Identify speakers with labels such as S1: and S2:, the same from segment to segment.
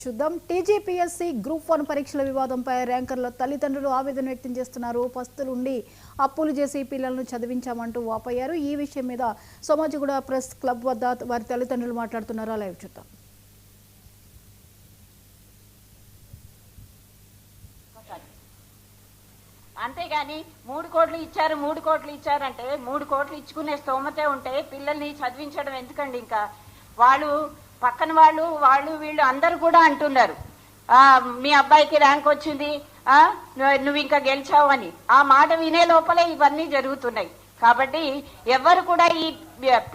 S1: చూద్దాం. TGPSC group 1 పరీక్షల వివాదంపై ర్యాంకర్ల తల్లిదండ్రులు ఆవేదన వ్యక్తం చేస్తున్నారు. పస్తులుండి అప్పులు చేసి పిల్లలను చదివించామంటూ వాపోయారు. ఈ విషయం మీద సోమాజిగూడ ప్రెస్ క్లబ్ వద్ద వారి తల్లిదండ్రులు మాట్లాడుతున్నారు. లైవ్ చూద్దాం.
S2: అంతేగాని 3 కోట్లు ఇచ్చారు 3 కోట్లు ఇచ్చారంటే 3 కోట్లు ఇచ్చుకునే స్తోమతే ఉంటే పిల్లల్ని చదివించడం ఎందుకండి? ఇంకా వాళ్ళు పక్కన వాళ్ళు వీళ్ళు అందరూ కూడా అంటున్నారు, మీ అబ్బాయికి ర్యాంక్ వచ్చింది, నువ్వు ఇంకా గెలిచావు అని. ఆ మాట వినే లోపలే ఇవన్నీ జరుగుతున్నాయి. కాబట్టి ఎవరు కూడా ఈ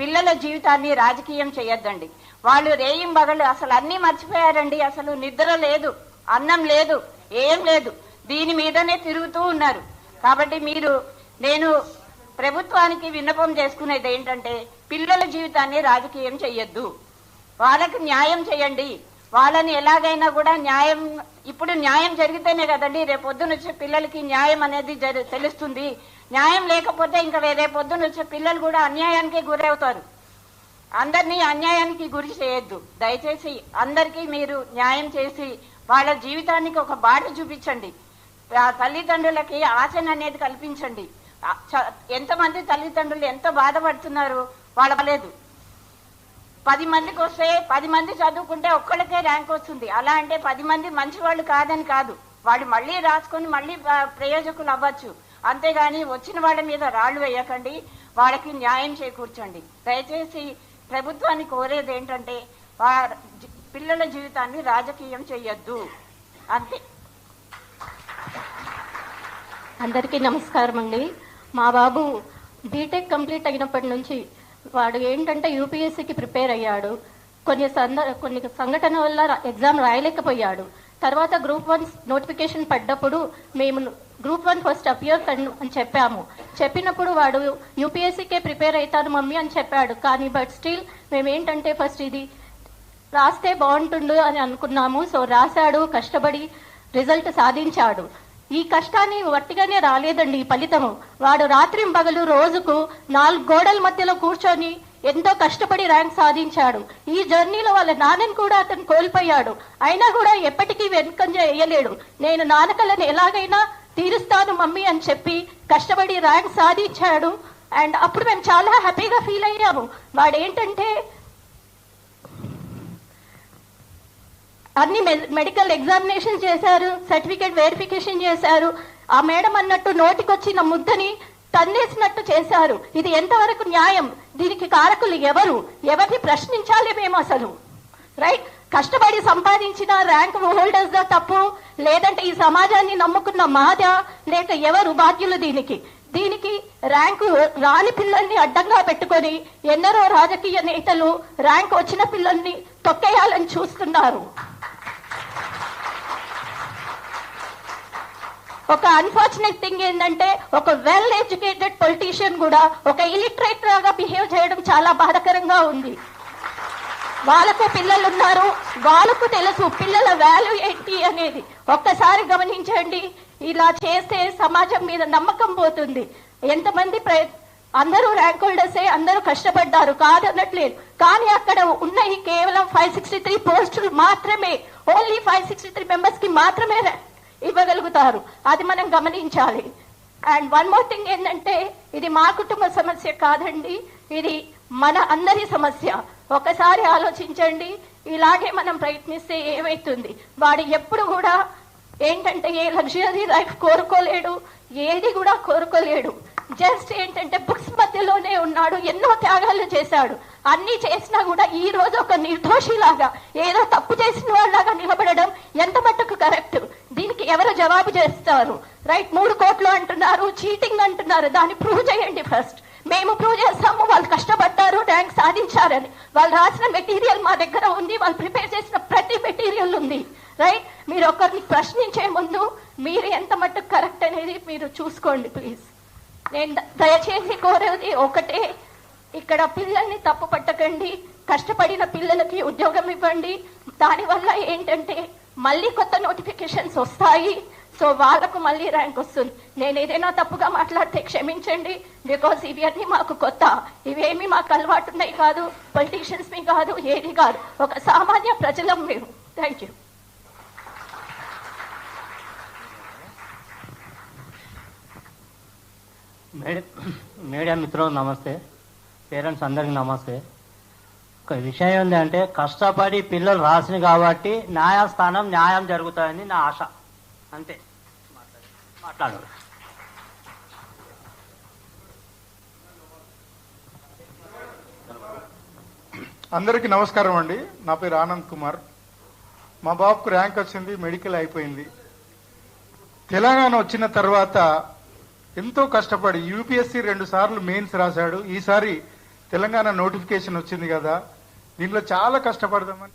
S2: పిల్లల జీవితాన్ని రాజకీయం చేయొద్దండి. వాళ్ళు రేయింబగళ్ళు అసలు అన్నీ మర్చిపోయారండి. అసలు నిద్ర లేదు, అన్నం లేదు, ఏం లేదు, దీని మీదనే తిరుగుతూ ఉన్నారు. కాబట్టి నేను ప్రభుత్వానికి విన్నపం చేసుకునేది ఏంటంటే, పిల్లల జీవితాన్ని రాజకీయం చెయ్యొద్దు, వాళ్ళకి న్యాయం చేయండి. వాళ్ళని ఎలాగైనా కూడా ఇప్పుడు న్యాయం జరిగితేనే కదండి రేపొద్దున వచ్చే పిల్లలకి న్యాయం అనేది తెలుస్తుంది. న్యాయం లేకపోతే ఇంకా రేపొద్దున వచ్చే పిల్లలు కూడా అన్యాయానికి గురవుతారు. అందరినీ అన్యాయానికి గురి చేయొద్దు. దయచేసి అందరికీ మీరు న్యాయం చేసి వాళ్ళ జీవితానికి ఒక బాట చూపించండి. తల్లిదండ్రులకి ఆశను అనేది కల్పించండి. ఎంతమంది తల్లిదండ్రులు ఎంత బాధపడుతున్నారు వాళ్ళలేదు. 10 మందికి వస్తే 10 మంది చదువుకుంటే ఒక్కళ్ళకే ర్యాంక్ వస్తుంది. అలా అంటే 10 మంది మంచి వాళ్ళు కాదని కాదు, వాళ్ళు మళ్ళీ రాసుకొని మళ్ళీ ప్రయోజకులు అవ్వచ్చు. అంతేగాని వచ్చిన వాళ్ళ మీద రాళ్లు వేయకండి, వాళ్ళకి న్యాయం చేకూర్చండి. దయచేసి ప్రభుత్వాన్ని కోరేది ఏంటంటే, పిల్లల జీవితాన్ని రాజకీయం చెయ్యొద్దు, అంతే.
S3: అందరికీ నమస్కారం అండి. మా బాబు బీటెక్ కంప్లీట్ అయినప్పటి నుంచి వాడు ఏంటంటే యూపీఎస్సీకి ప్రిపేర్ అయ్యాడు. కొన్ని సంఘటన వల్ల ఎగ్జామ్ రాయలేకపోయాడు. తర్వాత గ్రూప్ 1 నోటిఫికేషన్ పడ్డప్పుడు మేము గ్రూప్ 1 ఫస్ట్ అపియర్ అని చెప్పినప్పుడు వాడు యూపీఎస్సీకే ప్రిపేర్ అవుతాను మమ్మీ అని చెప్పాడు. కానీ బట్ స్టిల్ మేమేంటంటే ఫస్ట్ ఇది రాస్తే బాగుంటుండు అని అనుకున్నాము. సో రాశాడు, కష్టపడి రిజల్ట్ సాధించాడు. ఈ కష్టాన్ని వట్టిగానే రాలేదండి. ఈ ఫలితము వాడు రాత్రింబగలు రోజుకు 4 గోడల మధ్యలో కూర్చొని ఎంతో కష్టపడి ర్యాంక్ సాధించాడు. ఈ జర్నీలో వాళ్ళ నాన్నని కూడా అతను కోల్పోయాడు. అయినా కూడా ఎప్పటికీ వెనుకంజ వేయలేడు. నేను నాన్నకలను ఎలాగైనా తీరుస్తాను మమ్మీ అని చెప్పి కష్టపడి ర్యాంక్ సాధించాడు. అండ్ అప్పుడు మేము చాలా హ్యాపీగా ఫీల్ అయ్యాము. వాడు ఏంటంటే అన్ని మెడికల్ ఎగ్జామినేషన్ చేశారు, సర్టిఫికేట్ వెరిఫికేషన్ చేశారు. ఆ మేడం అన్నట్టు నోటికొచ్చిన ముద్దని తన్నేసినట్టు చేశారు. ఇది ఎంతవరకు న్యాయం? దీనికి కారకులు ఎవరిని ప్రశ్నించాలి మేము అసలు? రైట్, కష్టపడి సంపాదించిన ర్యాంక్ హోల్డర్స్ దా తప్పు, లేదంటే ఈ సమాజాన్ని నమ్ముకున్న మాదా, లేక ఎవరు బాధ్యులు దీనికి ర్యాంకు రాని పిల్లల్ని అడ్డంగా పెట్టుకొని ఎందరో రాజకీయ నేతలు ర్యాంక్ వచ్చిన పిల్లల్ని తొక్కేయాలని చూస్తున్నారు. ఒక అన్ఫార్చునేట్ థింగ్ ఏంటంటే, ఒక వెల్ ఎడ్యుకేటెడ్ పొలిటీషియన్ కూడా ఒక ఇలిటరేట్ లాగా బిహేవ్ చేయడం చాలా బాధాకరంగా ఉంది. వాళ్ళకు పిల్లలు ఉన్నారు, వాళ్ళకు తెలుసు పిల్లల వాల్యూ ఏంటి అనేది. ఒక్కసారి గమనించండి. ఇలా చేస్తే సమాజం మీద నమ్మకం పోతుంది. ఎంతమంది అందరూ ర్యాంక్ హోల్డర్సే, అందరూ కష్టపడ్డారు కాదనట్లేదు. కానీ అక్కడ ఉన్నాయి కేవలం 563 పోస్టులు మాత్రమే. ఓన్లీ 563 మెంబర్స్ కి మాత్రమే ఇవ్వగలుగుతారు. అది మనం గమనించాలి. అండ్ వన్ మోర్ థింగ్ ఏంటంటే, ఇది మా కుటుంబ సమస్య కాదండి, ఇది మన అందరి సమస్య. ఒకసారి ఆలోచించండి. ఇలాగే మనం ప్రయత్నిస్తే ఏమవుతుంది? వాడు ఎప్పుడు కూడా ఏంటంటే ఏ లగ్జరీ లైఫ్ కోరుకోలేడు, ఏది కూడా కోరుకోలేడు. జస్ట్ ఏంటంటే బుక్స్ మధ్యలోనే ఉన్నాడు. ఎన్నో త్యాగాలు చేశాడు. అన్ని చేసినా కూడా ఈ రోజు ఒక నిర్దోషిలాగా, ఏదో తప్పు చేసిన వాళ్ళలాగా నిలబడడం ఎంత మట్టుకు కరెక్ట్? దీనికి ఎవరు జవాబు చేస్తారు? రైట్, 3 కోట్లు అంటున్నారు, చీటింగ్ అంటున్నారు. దాన్ని ప్రూవ్ చేయండి ఫస్ట్. మేము ప్రూవ్ చేస్తాము వాళ్ళు కష్టపడ్డారు, ర్యాంక్ సాధించారని. వాళ్ళు రాసిన మెటీరియల్ మా దగ్గర ఉంది, వాళ్ళు ప్రిపేర్ చేసిన ప్రతి మెటీరియల్ ఉంది. రైట్, మీరు ఒకరిని ప్రశ్నించే ముందు మీరు ఎంత మట్టుకు కరెక్ట్ అనేది మీరు చూసుకోండి ప్లీజ్. నేను దయచేసి కోరేది ఒకటే, ఇక్కడ పిల్లల్ని తప్పు పట్టకండి. కష్టపడిన పిల్లలకి ఉద్యోగం ఇవ్వండి. దానివల్ల ఏంటంటే మళ్ళీ కొత్త నోటిఫికేషన్స్ వస్తాయి. సో వాళ్ళకు మళ్ళీ ర్యాంక్ వస్తుంది. నేను ఏదైనా తప్పుగా మాట్లాడితే క్షమించండి. బికాస్ ఇవన్నీ మాకు కొత్త, ఇవేమి మాకు అలవాటు ఉన్నాయి కాదు, పొలిటీషియన్స్ మీ కాదు, ఏది కాదు, ఒక సామాన్య ప్రజలం మేము. Thank you.
S4: మీడియా మిత్రులు నమస్తే, పేరెంట్స్ అందరికీ నమస్తే. ఒక విషయం ఏంటంటే కష్టపడి పిల్లలు రాసిన కాబట్టి న్యాయస్థానం న్యాయం జరుగుతుందని నా ఆశ, అంతే. మాట్లాడు.
S5: అందరికీ నమస్కారం అండి. నా పేరు ఆనంద్ కుమార్. మా బాబుకు ర్యాంక్ వచ్చింది, మెడికల్ అయిపోయింది. తెలంగాణ వచ్చిన తర్వాత ఎంతో కష్టపడి యూపీఎస్సీ 2 సార్లు మెయిన్స్ రాశాడు. ఈసారి తెలంగాణ నోటిఫికేషన్ వచ్చింది కదా, దీంట్లో చాలా కష్టపడదామని